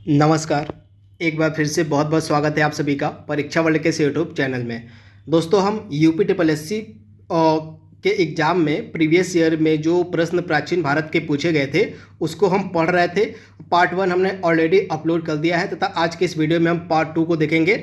नमस्कार। एक बार फिर से बहुत बहुत स्वागत है आप सभी का परीक्षा वर्ल्ड के इस यूट्यूब चैनल में। दोस्तों, हम यूपी ट्रिपल एस सी के एग्ज़ाम में प्रीवियस ईयर में जो प्रश्न प्राचीन भारत के पूछे गए थे उसको हम पढ़ रहे थे। पार्ट 1 हमने ऑलरेडी अपलोड कर दिया है तथा आज के इस वीडियो में हम पार्ट 2 को देखेंगे।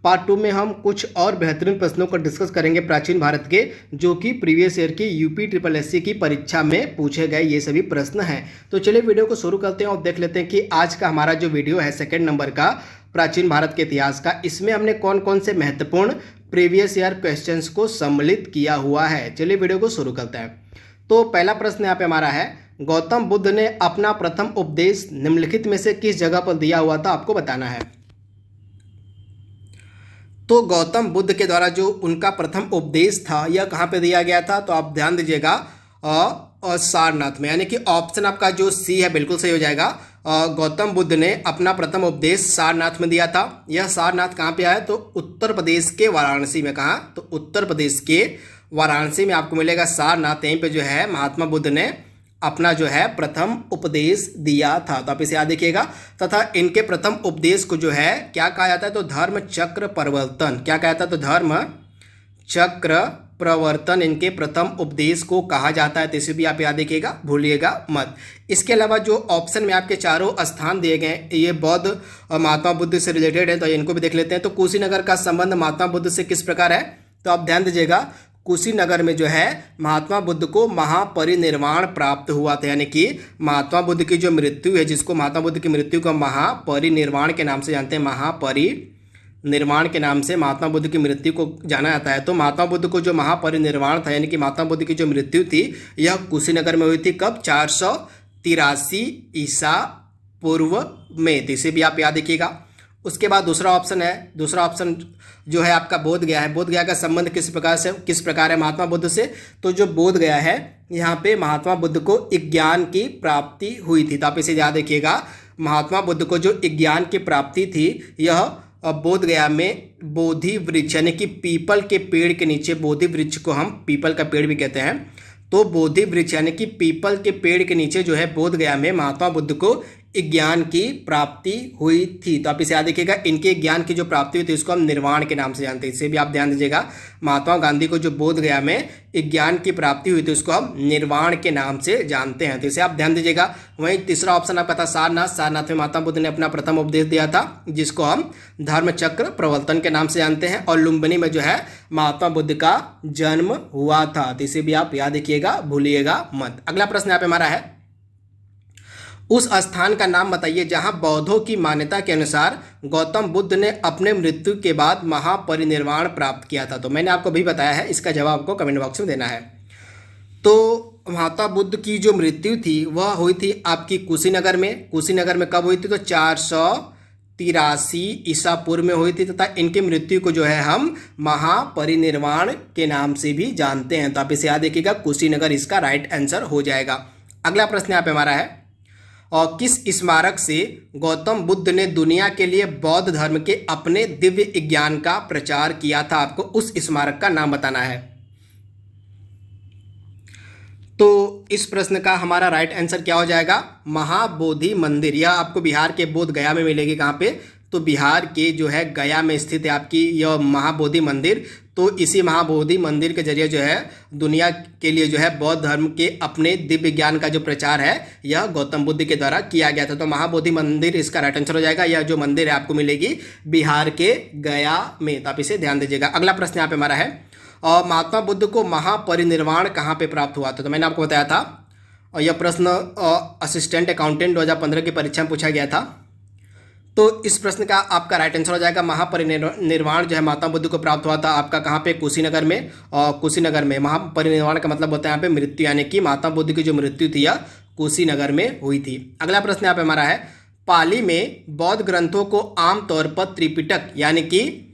पार्ट 2 में हम कुछ और बेहतरीन प्रश्नों को डिस्कस करेंगे प्राचीन भारत के, जो कि प्रीवियस ईयर की यूपी ट्रिपल एस सी की परीक्षा में पूछे गए ये सभी प्रश्न हैं। तो चलिए वीडियो को शुरू करते हैं और देख लेते हैं कि आज का हमारा जो वीडियो है सेकंड नंबर का प्राचीन भारत के इतिहास का, इसमें हमने कौन कौन से महत्वपूर्ण प्रीवियस ईयर क्वेश्चंस को सम्मिलित किया हुआ है। चलिए वीडियो को शुरू करते हैं। तो पहला प्रश्न यहाँ पे हमारा है, गौतम बुद्ध ने अपना प्रथम उपदेश निम्नलिखित में से किस जगह पर दिया हुआ था, आपको बताना है। तो गौतम बुद्ध के द्वारा जो उनका प्रथम उपदेश था यह कहाँ पे दिया गया था, तो आप ध्यान दीजिएगा सारनाथ में, यानी कि ऑप्शन आपका जो सी है बिल्कुल सही हो जाएगा। गौतम बुद्ध ने अपना प्रथम उपदेश सारनाथ में दिया था। यह सारनाथ कहाँ पे आया, तो उत्तर प्रदेश के वाराणसी में। कहाँ, तो उत्तर प्रदेश के वाराणसी में आपको मिलेगा सारनाथ। यहीं पे जो है महात्मा बुद्ध ने अपना जो है प्रथम उपदेश दिया था। तो आप इसे याद रखिएगा। तथा इनके प्रथम उपदेश को जो है क्या कहा जाता है, तो धर्म चक्र प्रवर्तन। क्या कहा जाता है, तो धर्म चक्र प्रवर्तन इनके प्रथम उपदेश को कहा जाता है। तो इसे भी आप याद रखिएगा, भूलिएगा मत। इसके अलावा जो ऑप्शन में आपके चारों स्थान दिए गए ये बौद्ध महात्मा बुद्ध से रिलेटेड है, तो इनको भी देख लेते हैं। तो कुशीनगर का संबंध महात्मा बुद्ध से किस प्रकार है, तो आप ध्यान दीजिएगा। कुशीनगर में जो है महात्मा बुद्ध को महापरिनिर्वाण प्राप्त हुआ था, यानी कि महात्मा बुद्ध की जो मृत्यु है, जिसको महात्मा बुद्ध की मृत्यु को महापरिनिर्वाण के नाम से जानते हैं, महापरिनिर्वाण के नाम से महात्मा बुद्ध की मृत्यु को जाना जाता है। तो महात्मा बुद्ध को जो महापरिनिर्वाण था, यानी कि महात्मा बुद्ध की जो मृत्यु थी यह कुशीनगर में हुई थी। कब, 483 ईसा पूर्व में। तो इसे भी आप याद रखिएगा। उसके बाद दूसरा ऑप्शन जो है आपका बोध गया है। बोध गया का संबंध किस प्रकार है महात्मा बुद्ध से, तो जो बोध गया है यहाँ पे महात्मा बुद्ध को ज्ञान की प्राप्ति हुई थी। तो आप इसे याद रखिएगा। महात्मा बुद्ध को जो ज्ञान की प्राप्ति थी यह बोध गया में बोधि वृक्ष, यानी कि पीपल के पेड़ के नीचे, बोधि वृक्ष को हम पीपल का पेड़ भी कहते हैं, तो बोधि वृक्ष यानी कि पीपल के पेड़ के नीचे जो है बोध गया में महात्मा बुद्ध को ज्ञान की प्राप्ति हुई थी। तो आप इसे याद रखिएगा। इनके ज्ञान की जो प्राप्ति हुई थी उसको हम निर्वाण के नाम से जानते हैं। इसे भी आप ध्यान दीजिएगा। महात्मा गांधी को जो बोध गया में ज्ञान की प्राप्ति हुई थी उसको हम निर्वाण के नाम से जानते हैं। तो इसे आप ध्यान दीजिएगा। वहीं तीसरा ऑप्शन आपका था सारनाथ। सारनाथ में महात्मा बुद्ध ने अपना प्रथम उपदेश दिया था, जिसको हम धर्म चक्र प्रवर्तन के नाम से जानते हैं। और लुम्बिनी में जो है महात्मा बुद्ध का जन्म हुआ था। तो इसे भी आप याद रखिएगा, भूलिएगा मत। अगला प्रश्न यहाँ पे हमारा है, उस स्थान का नाम बताइए जहां बौद्धों की मान्यता के अनुसार गौतम बुद्ध ने अपने मृत्यु के बाद महापरिनिर्वाण प्राप्त किया था। तो मैंने आपको भी बताया है, इसका जवाब आपको कमेंट बॉक्स में देना है। तो महात्मा बुद्ध की जो मृत्यु थी वह हुई थी आपकी कुशीनगर में। कुशीनगर में कब हुई थी, तो 483 ईसा पूर्व में हुई थी। तथा इनकी मृत्यु को जो है हम महापरिनिर्वाण के नाम से भी जानते हैं। तो आप इसे याद रखिएगा, कुशीनगर इसका राइट आंसर हो जाएगा। अगला प्रश्न यहाँ पे हमारा है, और किस स्मारक से गौतम बुद्ध ने दुनिया के लिए बौद्ध धर्म के अपने दिव्य ज्ञान का प्रचार किया था, आपको उस स्मारक का नाम बताना है। तो इस प्रश्न का हमारा राइट आंसर क्या हो जाएगा, महाबोधि मंदिर। यह आपको बिहार के बोध गया में मिलेगी। कहाँ पे, तो बिहार के जो है गया में स्थित है आपकी यह महाबोधि मंदिर। तो इसी महाबोधि मंदिर के जरिए जो है दुनिया के लिए जो है बौद्ध धर्म के अपने दिव्य ज्ञान का जो प्रचार है यह गौतम बुद्ध के द्वारा किया गया था। तो महाबोधि मंदिर इसका राइट आंसर हो जाएगा। यह जो मंदिर है आपको मिलेगी बिहार के गया में। तो आप इसे ध्यान दीजिएगा। अगला प्रश्न यहाँ पे हमारा है, और महात्मा बुद्ध को महापरिनिर्वाण कहाँ पे प्राप्त हुआ था। तो मैंने आपको बताया था, और यह प्रश्न असिस्टेंट अकाउंटेंट 2015 की परीक्षा में पूछा गया था। तो इस प्रश्न का आपका राइट आंसर हो जाएगा, महापरिनिर्वाण जो है महात्मा बुद्ध को प्राप्त हुआ था आपका कहाँ पे, कुशीनगर में। और कुशीनगर में महापरिनिर्वाण का मतलब होता है यहाँ पे मृत्यु, यानी कि महात्मा बुद्ध की जो मृत्यु थी यह कुशीनगर में हुई थी। अगला प्रश्न यहाँ पे हमारा है, पाली में बौद्ध ग्रंथों को आमतौर पर त्रिपिटक यानी कि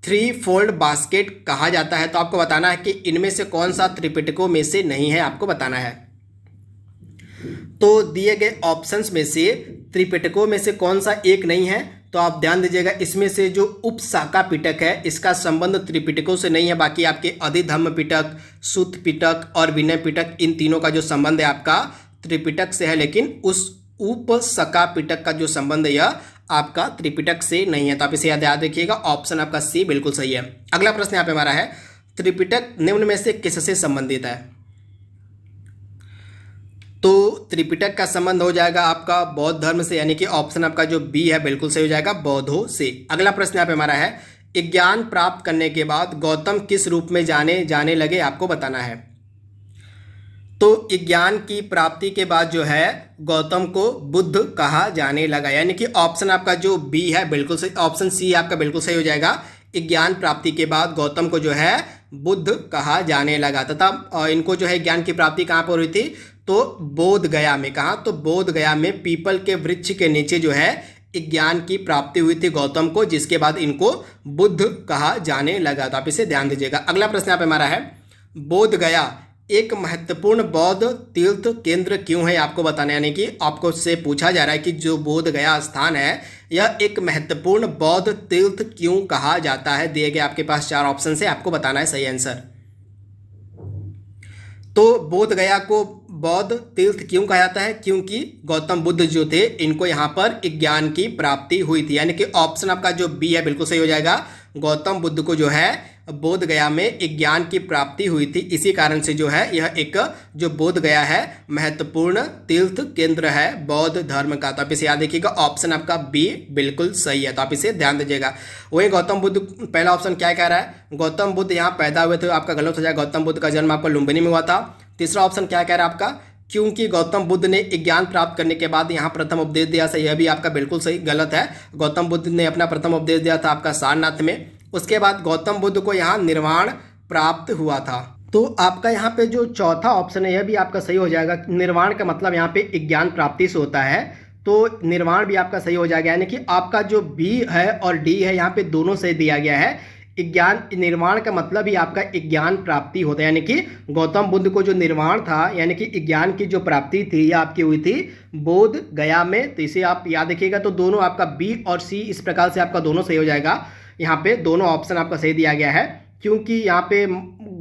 3 फोल्ड बास्केट कहा जाता है। तो आपको बताना है कि इनमें से कौन सा त्रिपिटकों में से नहीं है, आपको बताना है। तो दिए गए ऑप्शंस में से त्रिपिटकों में से कौन सा एक नहीं है, तो आप ध्यान दीजिएगा। इसमें से जो उपशाखा पिटक है इसका संबंध त्रिपिटकों से नहीं है। बाकी आपके अधिधम्म पिटक, सुत्त पिटक और विनय पिटक, इन तीनों का जो संबंध है आपका त्रिपिटक से है। लेकिन उस उपशका पिटक का जो संबंध है यह आपका त्रिपिटक से नहीं है। तो आप इसे याद रखिएगा, ऑप्शन आपका सी बिल्कुल सही है। अगला प्रश्न यहाँ पे हमारा है, त्रिपिटक निम्न में से किससे संबंधित है? तो त्रिपिटक का संबंध हो जाएगा आपका बौद्ध धर्म से, यानी कि ऑप्शन आपका जो बी है बिल्कुल सही हो जाएगा, बौद्धों से। अगला प्रश्न यहाँ पे हमारा है, ज्ञान प्राप्त करने के बाद गौतम किस रूप में जाने लगे, आपको बताना है। तो ज्ञान की प्राप्ति के बाद जो है गौतम को बुद्ध कहा जाने लगा, यानी कि ऑप्शन आपका जो बी है बिल्कुल सही, ऑप्शन सी आपका बिल्कुल सही हो जाएगा। ज्ञान प्राप्ति के बाद गौतम को जो है बुद्ध कहा जाने लगा, तथा इनको जो है ज्ञान की प्राप्ति कहाँ पर हुई थी? तो बोध गया में। कहाँ? तो बोध गया में पीपल के वृक्ष के नीचे जो है ज्ञान की प्राप्ति हुई थी गौतम को, जिसके बाद इनको बुद्ध कहा जाने लगा। तो आप इसे ध्यान दीजिएगा। अगला प्रश्न यहाँ पे हमारा है, बोध गया एक महत्वपूर्ण बौद्ध तीर्थ केंद्र क्यों है, आपको बताना है। यानी कि आपको से पूछा जा रहा है कि जो बोध गया स्थान है यह एक महत्वपूर्ण बौद्ध तीर्थ क्यों कहा जाता है। दिए गए आपके पास 4 ऑप्शन है, आपको बताना है सही आंसर। तो बोध गया को बौद्ध तीर्थ क्यों कहा जाता है? क्योंकि गौतम बुद्ध जो थे इनको यहाँ पर ज्ञान की प्राप्ति हुई थी, यानी कि ऑप्शन आपका जो बी है बिल्कुल सही हो जाएगा। गौतम बुद्ध को जो है बोध गया में ज्ञान की प्राप्ति हुई थी, इसी कारण से जो है यह एक जो बोध गया है महत्वपूर्ण तीर्थ केंद्र है बौद्ध धर्म का। तो आप इसे याद रखिएगा, ऑप्शन आपका बी बिल्कुल सही है। तो आप इसे ध्यान दीजिएगा। वही गौतम बुद्ध, पहला ऑप्शन क्या कह रहा है? गौतम बुद्ध यहाँ पैदा हुए थे, आपका गलत हो जाएगा। गौतम बुद्ध का जन्म आपका लुम्बिनी में हुआ था। तीसरा ऑप्शन क्या कह रहा है आपका? क्योंकि गौतम बुद्ध ने ज्ञान प्राप्त करने के बाद यहाँ प्रथम उपदेश दिया था, यह भी आपका बिल्कुल सही गलत है। गौतम बुद्ध ने अपना प्रथम उपदेश दिया था आपका सारनाथ में। उसके बाद गौतम बुद्ध को यहाँ निर्वाण प्राप्त हुआ था। तो आपका यहाँ पे जो चौथा ऑप्शन है यह भी आपका सही हो जाएगा। निर्वाण का मतलब यहाँ पे ज्ञान प्राप्ति से होता है, तो निर्वाण भी आपका सही हो जाएगा। यानी कि आपका जो बी है और डी है यहाँ पे दोनों सही दिया गया है। ज्ञान निर्वाण का मतलब ही आपका ज्ञान प्राप्ति होता है, यानी कि गौतम बुद्ध को जो निर्वाण था यानी कि ज्ञान की जो प्राप्ति थी यह आपकी हुई थी बोध गया में। तो इसे आप याद रखिएगा। तो दोनों आपका बी और सी इस प्रकार से आपका दोनों सही हो जाएगा। यहाँ पे दोनों ऑप्शन आपका सही दिया गया है, क्योंकि यहाँ पे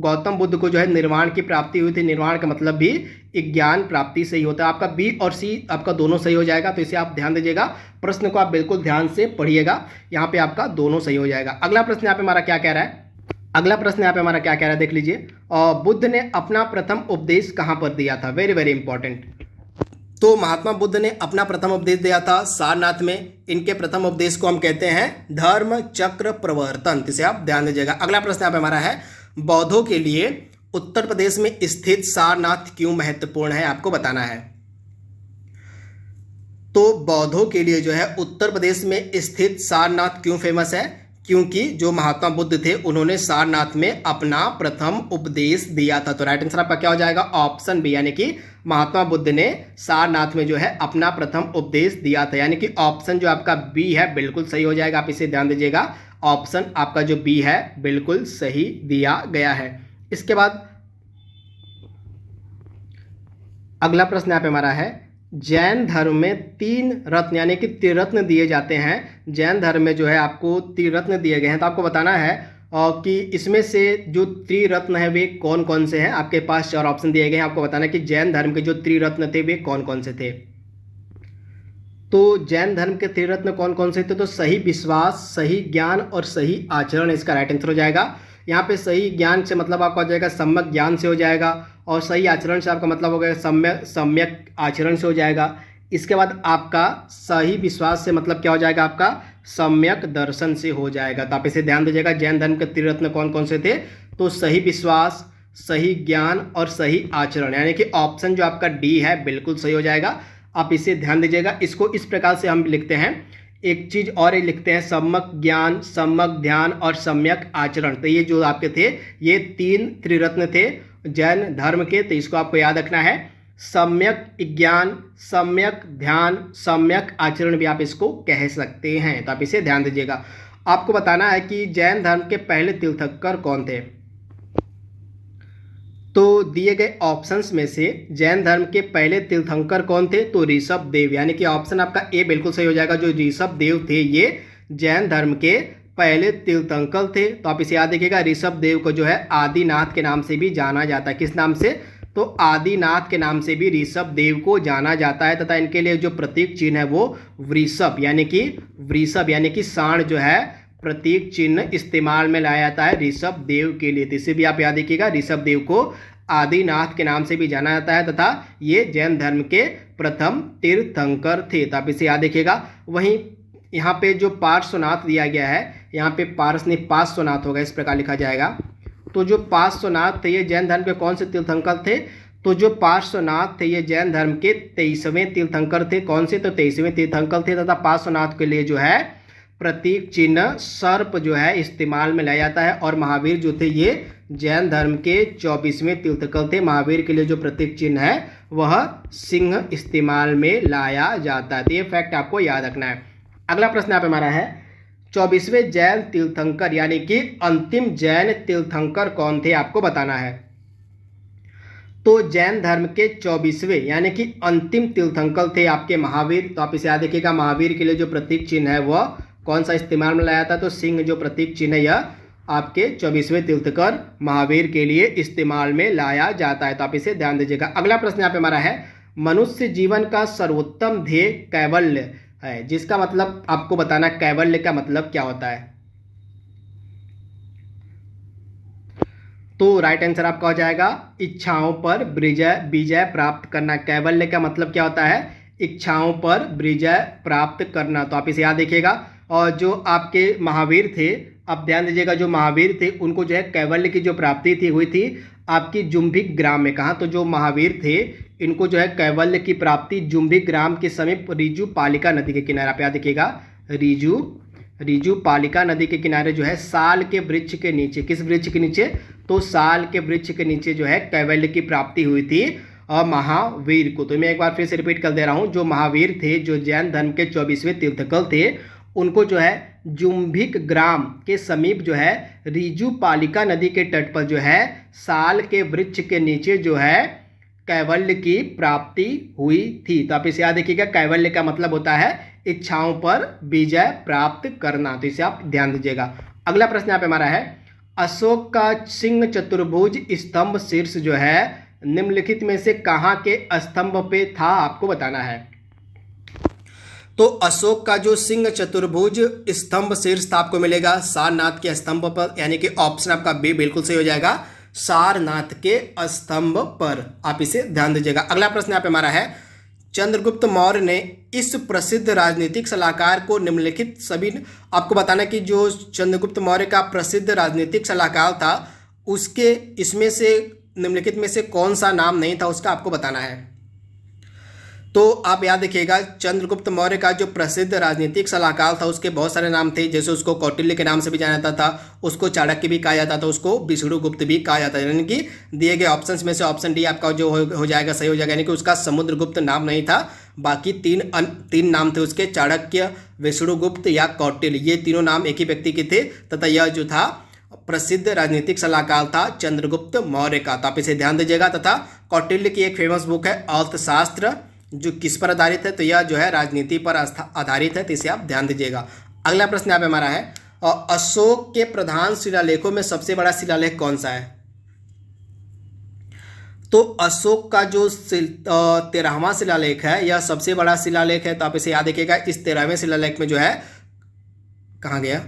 गौतम बुद्ध को जो है निर्वाण की प्राप्ति हुई थी। निर्वाण का मतलब भी ज्ञान प्राप्ति से ही होता है। आपका बी और सी आपका दोनों सही हो जाएगा। तो इसे आप ध्यान दीजिएगा, प्रश्न को आप बिल्कुल ध्यान से पढ़िएगा, यहाँ पे आपका दोनों सही हो जाएगा। अगला प्रश्न यहाँ पे हमारा क्या कह रहा है? अगला प्रश्न यहाँ पे हमारा क्या कह रहा है देख लीजिए। बुद्ध ने अपना प्रथम उपदेश कहाँ पर दिया था? Very very important. तो महात्मा बुद्ध ने अपना प्रथम उपदेश दिया था सारनाथ में। इनके प्रथम उपदेश को हम कहते हैं धर्म चक्र प्रवर्तन। इसे आप ध्यान दीजिएगा। अगला प्रश्न यहाँ पे हमारा है, बौद्धों के लिए उत्तर प्रदेश में स्थित सारनाथ क्यों महत्वपूर्ण है, आपको बताना है। तो बौद्धों के लिए जो है उत्तर प्रदेश में स्थित सारनाथ क्यों फेमस है? क्योंकि जो महात्मा बुद्ध थे उन्होंने सारनाथ में अपना प्रथम उपदेश दिया था। तो राइट आंसर आपका क्या हो जाएगा? ऑप्शन बी, यानी कि महात्मा बुद्ध ने सारनाथ में जो है अपना प्रथम उपदेश दिया था, यानी कि ऑप्शन जो आपका बी है बिल्कुल सही हो जाएगा। आप इसे ध्यान दीजिएगा, ऑप्शन आपका जो बी है बिल्कुल सही दिया गया है। इसके बाद अगला प्रश्न यहाँ पे हमारा है, जैन धर्म में 3 रत्न यानी कि त्रिरत्न दिए जाते हैं। जैन धर्म में जो है आपको त्रिरत्न दिए गए हैं, तो आपको बताना है कि इसमें से जो त्रिरत्न है वे कौन कौन से हैं। आपके पास 4 ऑप्शन दिए गए हैं, आपको बताना है कि जैन धर्म के जो त्रिरत्न थे वे कौन कौन से थे। तो जैन धर्म के त्रिरत्न कौन कौन से थे? तो सही विश्वास, सही ज्ञान और सही आचरण इसका राइट आंसर हो जाएगा। यहाँ पे सही ज्ञान से मतलब आपका हो जाएगा सम्यक ज्ञान से हो जाएगा, और सही आचरण से आपका मतलब हो गया सम्यक आचरण से हो जाएगा। इसके बाद आपका सही विश्वास से मतलब क्या हो जाएगा? आपका सम्यक दर्शन से हो जाएगा। तो आप इसे ध्यान दीजिएगा, जैन धर्म के त्रिरत्न कौन कौन से थे? तो सही विश्वास, सही ज्ञान और सही आचरण, यानी कि ऑप्शन जो आपका डी है बिल्कुल सही हो जाएगा। आप इसे ध्यान दीजिएगा। इसको इस प्रकार से हम लिखते हैं, एक चीज और ये लिखते हैं, सम्यक ज्ञान, सम्यक ध्यान और सम्यक आचरण। तो ये जो आपके थे ये 3 त्रिरत्न थे जैन धर्म के। तो इसको आपको याद रखना है, सम्यक ज्ञान, सम्यक ध्यान, सम्यक आचरण भी आप इसको कह सकते हैं। तो आप इसे ध्यान दीजिएगा। आपको बताना है कि जैन धर्म के पहले तीर्थंकर कौन थे। तो दिए गए ऑप्शंस में से जैन धर्म के पहले तीर्थंकर कौन थे? तो ऋषभ देव, यानी कि ऑप्शन आपका ए बिल्कुल सही हो जाएगा। जो ऋषभ देव थे ये जैन धर्म के पहले तीर्थंकर थे। तो आप इसे याद रखिएगा, ऋषभ देव को जो है आदिनाथ के नाम से भी जाना जाता है। किस नाम से? तो आदिनाथ के नाम से भी ऋषभ देव को जाना जाता है तथा इनके लिए जो प्रतीक चिन्ह है वो वृषभ यानी कि सांड जो है प्रतीक चिन्ह इस्तेमाल में लाया जाता है ऋषभ देव के लिए। तो इसे भी आप याद रखिएगा, ऋषभ देव को आदिनाथ के नाम से भी जाना जाता है तथा ये जैन धर्म के प्रथम तीर्थंकर थे। तो आप इसे याद रखिएगा। वहीं यहाँ पे जो पार्श्वनाथ दिया गया है, यहाँ पे पार्श्वनाथ होगा, इस प्रकार लिखा जाएगा। तो जो पार्श्वनाथ थे ये जैन धर्म के कौन से तीर्थंकर थे? तो जो पार्श्वनाथ थे ये जैन धर्म के 23वें तीर्थंकर थे। कौन से? तो 23वें तीर्थंकर थे तथा पार्श्वनाथ के लिए जो है प्रतीक चिन्ह सर्प जो है इस्तेमाल में लाया जाता है। और महावीर जो थे ये जैन धर्म के 24वें तीर्थंकर थे। महावीर के लिए जो प्रतीक चिन्ह है वह सिंह इस्तेमाल में लाया जाता है। तो ये फैक्ट आपको याद रखना है। अगला प्रश्न यहाँ पे हमारा है 24वें जैन तीर्थंकर यानी कि अंतिम जैन तीर्थंकर कौन थे, आपको बताना है। तो जैन धर्म के 24वें यानी कि अंतिम तीर्थंकर थे आपके महावीर। तो आप इसे याद रखिएगा, महावीर के लिए जो प्रतीक चिन्ह है वह कौन सा इस्तेमाल में लाया था? तो सिंह जो प्रतीक चिन्ह है यह आपके 24वें तीर्थंकर महावीर के लिए इस्तेमाल में लाया जाता है। तो आप इसे ध्यान दीजिएगा। अगला प्रश्न यहाँ पे हमारा है मनुष्य जीवन का सर्वोत्तम ध्येय कैवल्य है, जिसका मतलब आपको बताना कैवल्य का मतलब क्या होता है। तो राइट आंसर आपका हो जाएगा इच्छाओं पर विजय प्राप्त करना। कैवल्य का मतलब क्या होता है? इच्छाओं पर विजय प्राप्त करना। तो आप इसे याद रखिएगा। और जो आपके महावीर थे, आप ध्यान दीजिएगा, जो महावीर थे उनको जो है कैवल्य की जो प्राप्ति थी हुई थी आपकी जुम्भिक ग्राम में। कहाँ? तो जो महावीर थे इनको जो है कैवल्य की प्राप्ति जुम्भिक ग्राम के समीप रीजू पालिका नदी के किनारे, आप याद रखिएगा, रीजू पालिका नदी के किनारे जो है साल के वृक्ष के नीचे। किस वृक्ष के नीचे? तो साल के वृक्ष के नीचे जो है कैवल्य की प्राप्ति हुई थी महावीर को। तो मैं एक बार फिर से रिपीट कर दे रहा हूँ, जो महावीर थे, जो जैन धर्म के 24वें तीर्थंकर थे, उनको जो है जुम्भिक ग्राम के समीप जो है रीजू पालिका नदी के तट पर जो है साल के वृक्ष के नीचे जो है कैवल्य की प्राप्ति हुई थी। तो आप इसे याद रखिएगा, कैवल्य का मतलब होता है इच्छाओं पर विजय प्राप्त करना। तो इसे आप ध्यान दीजिएगा। अगला प्रश्न यहाँ पे हमारा है अशोक का सिंह चतुर्भुज स्तंभ शीर्ष जो है निम्नलिखित में से कहाँ के स्तंभ पे था, आपको बताना है। तो अशोक का जो सिंह चतुर्भुज स्तंभ शीर्ष था आपको मिलेगा सारनाथ के स्तंभ पर, यानी कि ऑप्शन आपका बी बिल्कुल सही हो जाएगा, सारनाथ के स्तंभ पर। आप इसे ध्यान दीजिएगा। अगला प्रश्न यहाँ पे हमारा है चंद्रगुप्त मौर्य ने इस प्रसिद्ध राजनीतिक सलाहकार को निम्नलिखित सभी, आपको बताना कि जो चंद्रगुप्त मौर्य का प्रसिद्ध राजनीतिक सलाहकार था उसके इसमें से निम्नलिखित में से कौन सा नाम नहीं था, उसका आपको बताना है। तो आप याद रखिएगा, चंद्रगुप्त मौर्य का जो प्रसिद्ध राजनीतिक सलाहकार था उसके बहुत सारे नाम थे। जैसे उसको कौटिल्य के नाम से भी जाना जाता था, उसको चाणक्य भी कहा जाता था, उसको विष्णुगुप्त भी कहा जाता है। यानी कि दिए गए ऑप्शंस में से ऑप्शन डी आपका जो हो जाएगा सही हो जाएगा। यानी कि उसका समुद्रगुप्त नाम नहीं था, बाकी तीन नाम थे उसके, चाणक्य, विष्णुगुप्त या कौटिल्य। ये तीनों नाम एक ही व्यक्ति के थे तथा यह जो था प्रसिद्ध राजनीतिक सलाहकार था चंद्रगुप्त मौर्य का। तो आप इसे ध्यान दीजिएगा। तथा कौटिल्य की एक फेमस बुक है अर्थशास्त्र, जो किस पर आधारित है? तो यह जो है राजनीति पर आधारित है। तो इसे आप ध्यान दीजिएगा। अगला प्रश्न यहाँ पे हमारा है और अशोक के प्रधान शिलालेखों में सबसे बड़ा शिलालेख कौन सा है? तो अशोक का जो 13वां शिलालेख है यह सबसे बड़ा शिलालेख है। तो आप इसे याद रखिएगा। इस 13वें शिलालेख में जो है, कहाँ गया,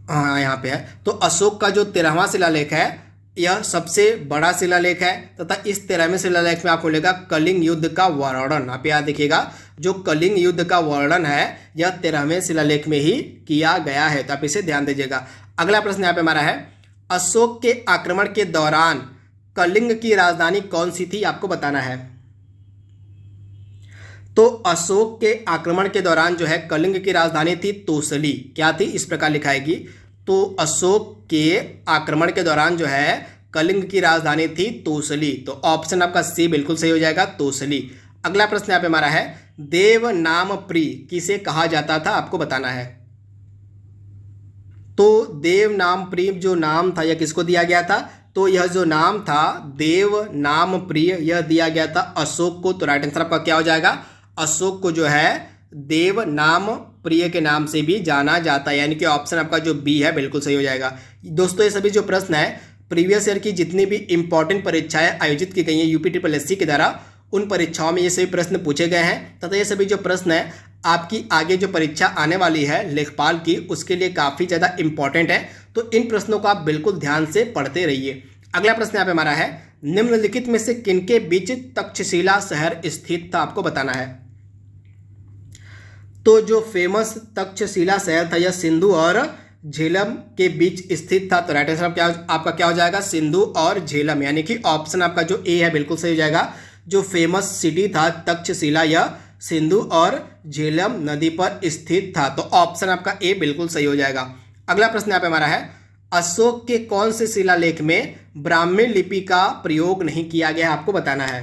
हाँ यहाँ पे है। तो अशोक का जो 13वां शिलालेख है यह सबसे बड़ा शिलालेख है तथा इस 13वें शिलालेख में आपको मिलेगा कलिंग युद्ध का वर्णन। आप याद रखिएगा, जो कलिंग युद्ध का वर्णन है यह 13वें शिलालेख में ही किया गया है। तो आप इसे ध्यान दीजिएगा। अगला प्रश्न यहाँ पे हमारा है अशोक के आक्रमण के दौरान कलिंग की राजधानी कौन सी थी, आपको बताना है। तो अशोक के आक्रमण के दौरान जो है कलिंग की राजधानी थी तोसली। क्या थी? इस प्रकार लिखाएगी। तो अशोक के आक्रमण के दौरान जो है कलिंग की राजधानी थी तोसली। तो ऑप्शन आपका सी बिल्कुल सही हो जाएगा, तोसली। अगला प्रश्न यहाँ पे हमारा है देव नाम प्रिय किसे कहा जाता था, आपको बताना है। तो देव नाम प्रिय जो नाम था यह किसको दिया गया था? तो यह जो नाम था देव नाम प्रिय यह दिया गया था अशोक को। तो राइट आंसर आपका क्या हो जाएगा? अशोक को जो है देव नाम प्रिय के नाम से भी जाना जाता है। यानी कि ऑप्शन आपका जो बी है बिल्कुल सही हो जाएगा। दोस्तों ये सभी जो प्रश्न है प्रीवियस ईयर की जितनी भी इंपॉर्टेंट परीक्षाएं आयोजित की गई हैं UPSSC के द्वारा, उन परीक्षाओं में ये सभी प्रश्न पूछे गए हैं तथा ये सभी जो प्रश्न है आपकी आगे जो परीक्षा आने वाली है लेखपाल की, उसके लिए काफ़ी ज़्यादा इंपॉर्टेंट है। तो इन प्रश्नों को आप बिल्कुल ध्यान से पढ़ते रहिए। अगला प्रश्न यहाँ पे हमारा है, निम्नलिखित में से किनके बीच तक्षशिला शहर स्थित था, आपको बताना है। तो जो फेमस तक्षशिला शहर था यह सिंधु और झेलम के बीच स्थित था। तो राइट आंसर आपका क्या हो जाएगा, सिंधु और झेलम, यानी कि ऑप्शन आपका जो ए है बिल्कुल सही हो जाएगा। जो फेमस सिटी था तक्षशिला यह सिंधु और झेलम नदी पर स्थित था। तो ऑप्शन आपका ए बिल्कुल सही हो जाएगा। अगला प्रश्न यहाँ पे हमारा है, अशोक के कौन से शिलालेख में ब्राह्मी लिपि का प्रयोग नहीं किया गया, आपको बताना है।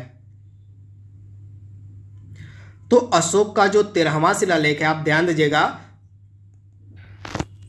तो अशोक का जो 13वां शिलालेख है, आप ध्यान दीजिएगा,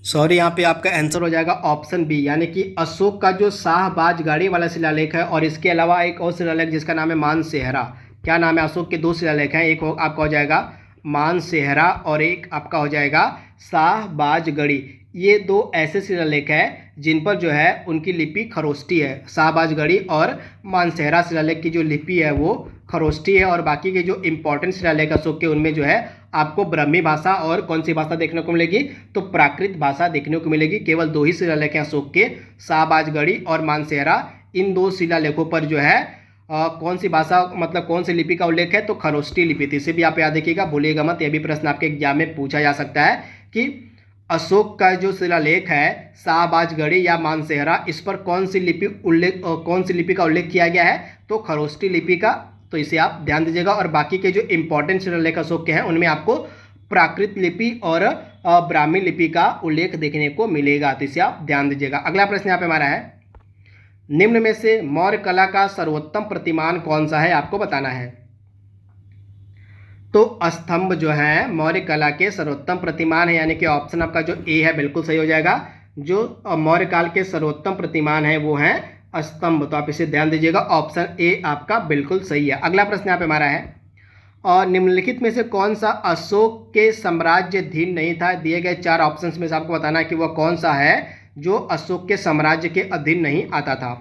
सॉरी यहाँ पे आपका आंसर हो जाएगा ऑप्शन बी, यानी कि अशोक का जो शाहबाज गाड़ी वाला शिलालेख है और इसके अलावा एक और शिलालेख जिसका नाम है मानसेहरा। क्या नाम है, अशोक के दो शिलालेख हैं, एक आपका हो जाएगा मानसेहरा और एक आपका हो जाएगा शाहबाजगढ़ी। ये दो ऐसे शिलालेख हैं जिन पर जो है उनकी लिपि खरोष्टी है। शाहबाजगढ़ी और मानसेहरा शिलालेख की जो लिपि है वो खरोष्टी है और बाकी के जो इंपॉर्टेंट शिलालेख अशोक के उनमें जो है आपको ब्राह्मी भाषा और कौन सी भाषा देखने को मिलेगी, तो प्राकृत भाषा देखने को मिलेगी। केवल दो ही शिलालेख हैं अशोक के, शाहबाजगढ़ी और मानसेहरा। इन दो शिलालेखों पर जो है कौन सी भाषा मतलब कौन सी लिपि का उल्लेख है, तो खरोष्टी लिपि थी। इसे भी आप याद रखिएगा, भूलिएगा मत, यह भी प्रश्न आपके एग्जाम में पूछा जा सकता है कि अशोक का जो शिलालेख है शाहबाजगढ़ी या मानसेहरा, इस पर कौन सी लिपि का उल्लेख किया गया है, तो खरोष्टी लिपि का। तो इसे आप ध्यान दीजिएगा। और बाकी के जो इंपॉर्टेंट शिलालेख अशोक के हैं उनमें आपको प्राकृत लिपि और ब्राह्मी लिपि का उल्लेख देखने को मिलेगा, तो इसे आप ध्यान दीजिएगा। अगला प्रश्न यहाँ पे हमारा है, निम्न में से मौर्य कला का सर्वोत्तम प्रतिमान कौन सा है, आपको बताना है। तो स्तंभ जो है मौर्य कला के सर्वोत्तम प्रतिमान है, यानी कि ऑप्शन आपका जो ए है बिल्कुल सही हो जाएगा। जो मौर्य काल के सर्वोत्तम प्रतिमान है वो है स्तंभ। तो आप इसे ध्यान दीजिएगा, ऑप्शन ए आपका बिल्कुल सही है। अगला प्रश्न यहाँ पे हमारा है, और निम्नलिखित में से कौन सा अशोक के साम्राज्याधीन नहीं था। दिए गए 4 ऑप्शंस में से आपको बताना है कि वह कौन सा है जो अशोक के साम्राज्य के अधीन नहीं आता था।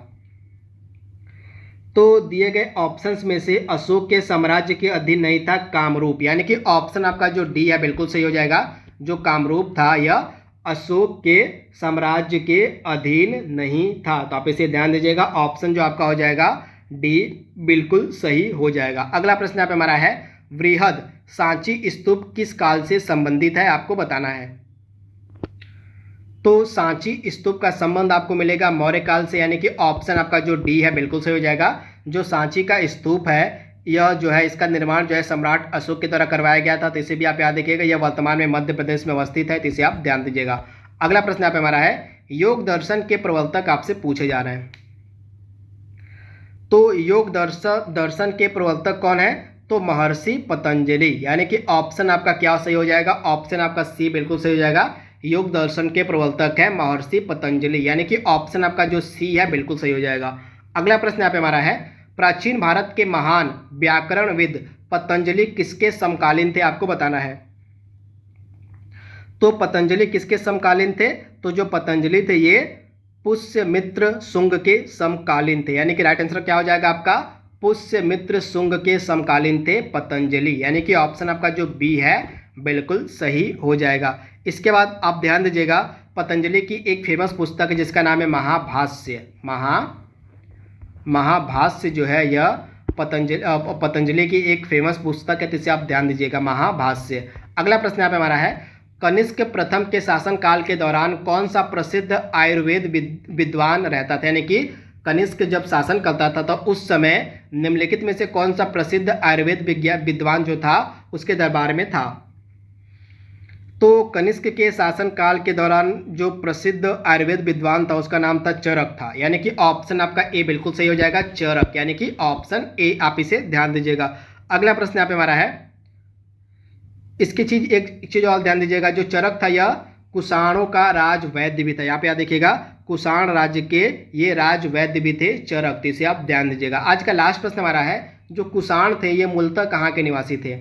तो दिए गए ऑप्शंस में से अशोक के साम्राज्य के अधीन नहीं था कामरूप, यानी कि ऑप्शन आपका जो डी है बिल्कुल सही हो जाएगा। जो कामरूप था यह अशोक के साम्राज्य के अधीन नहीं था। तो आप इसे ध्यान दीजिएगा, ऑप्शन जो आपका हो जाएगा डी बिल्कुल सही हो जाएगा। अगला प्रश्न यहाँ पे हमारा है, वृहद सांची स्तूप किस काल से संबंधित है, आपको बताना है। तो सांची स्तूप का संबंध आपको मिलेगा मौर्य काल से, यानी कि ऑप्शन आपका जो डी है बिल्कुल सही हो जाएगा। जो सांची का स्तूप है यह जो है इसका निर्माण जो है सम्राट अशोक के द्वारा करवाया गया था। तो इसे भी आप याद रखिएगा, यह वर्तमान में मध्य प्रदेश में अवस्थित है, तो इसे आप ध्यान दीजिएगा। अगला प्रश्न यहाँ पे हमारा है, योग दर्शन के प्रवर्तक आपसे पूछे जा रहे हैं। तो योग दर्शन के प्रवर्तक कौन है, तो महर्षि पतंजलि, यानी कि ऑप्शन आपका क्या सही हो जाएगा, ऑप्शन आपका सी बिल्कुल सही हो जाएगा। योग दर्शन के प्रवर्तक है महर्षि पतंजलि, यानी कि ऑप्शन आपका जो सी है बिल्कुल सही हो जाएगा। अगला प्रश्न यहाँ पे हमारा है, प्राचीन भारत के महान व्याकरणविद पतंजलि किसके समकालीन थे, आपको बताना है। तो पतंजलि किसके समकालीन थे, तो जो पतंजलि थे ये पुष्यमित्र शुंग के समकालीन थे, यानी कि राइट आंसर क्या हो जाएगा आपका, पुष्यमित्र शुंग के समकालीन थे पतंजलि, यानी कि ऑप्शन आपका जो बी है बिल्कुल सही हो जाएगा। इसके बाद आप ध्यान दीजिएगा, पतंजलि की एक फेमस पुस्तक है जिसका नाम है महाभाष्य। महाभाष्य जो है यह पतंजलि की एक फेमस पुस्तक है, तो इसे आप ध्यान दीजिएगा, महाभाष्य। अगला प्रश्न यहाँ पे हमारा है, कनिष्क प्रथम के शासन काल के दौरान कौन सा प्रसिद्ध आयुर्वेद विद्वान रहता था, यानी कि कनिष्क जब शासन करता था तो उस समय निम्नलिखित में से कौन सा प्रसिद्ध आयुर्वेद विद्वान जो था उसके दरबार में था। तो कनिष्क के शासन काल के दौरान जो प्रसिद्ध आयुर्वेद विद्वान था उसका नाम था चरक था, यानी कि ऑप्शन आपका ए बिल्कुल सही हो जाएगा, चरक, यानी कि ऑप्शन ए, आप इसे ध्यान दीजिएगा। अगला प्रश्न यहाँ पे हमारा है, इसकी एक चीज और ध्यान दीजिएगा, जो चरक था यह कुषाणों का राज वैद्य भी था। यहाँ पे आप देखिएगा, कुषाण राज्य के ये राज वैद्य भी थे चरक, इसे आप ध्यान दीजिएगा। आज का लास्ट प्रश्न हमारा है, जो कुषाण थे ये मूलतः कहाँ के निवासी थे।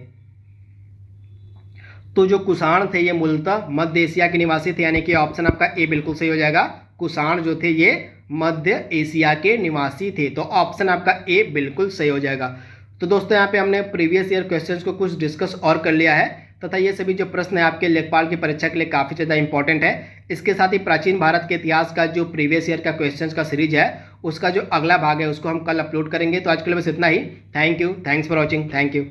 तो जो कुषाण थे ये मूलतः मध्य एशिया के निवासी थे, यानी कि ऑप्शन आपका ए बिल्कुल सही हो जाएगा, कुषाण जो थे ये मध्य एशिया के निवासी थे। तो ऑप्शन आपका ए बिल्कुल सही हो जाएगा। तो दोस्तों यहाँ पे हमने प्रीवियस ईयर क्वेश्चंस को कुछ डिस्कस और कर लिया है तथा ये सभी जो प्रश्न है आपके लेखपाल की परीक्षा के लिए काफ़ी ज़्यादा इंपॉर्टेंट है। इसके साथ ही प्राचीन भारत के इतिहास का जो प्रीवियस ईयर का क्वेश्चंस का सीरीज है उसका जो अगला भाग है उसको हम कल अपलोड करेंगे। तो आज के लिए बस इतना ही। Thank you, thanks for watching, thank you.